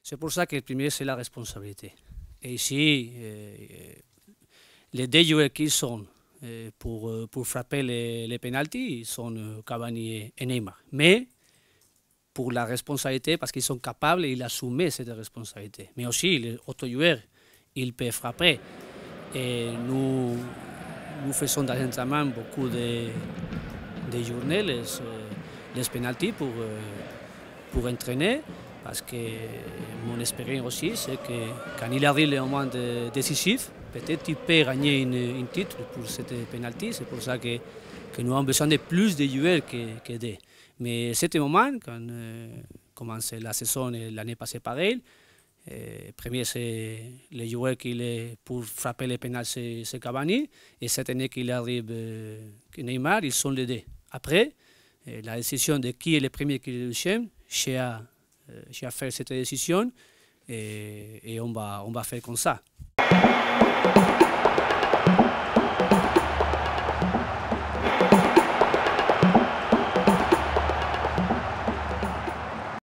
C'est pour ça que le premier, c'est la responsabilité. Et ici, les deux joueurs qui sont pour frapper les pénaltys sont Cavani et Neymar. Mais pour la responsabilité, parce qu'ils sont capables et ils assument cette responsabilité. Mais aussi, les autres joueurs, ils peuvent frapper. Et nous faisons dans l'entraînement beaucoup de journées, les pénaltys pour entraîner. Parce que mon expérience aussi, c'est que quand il arrive le moment décisif, peut-être qu'il peut gagner un titre pour cette pénalty. C'est pour ça que nous avons besoin de plus de joueurs que d'eux. Mais à ce moment, quand commence la saison l'année passée pareil, premier c'est le joueur qui est pour frapper les pénals, c'est Cavani. Et cette année qu'il arrive Neymar, ils sont les deux. Après, la décision de qui est le premier et qui est le deuxième, j'ai à faire cette décision et on va faire comme ça.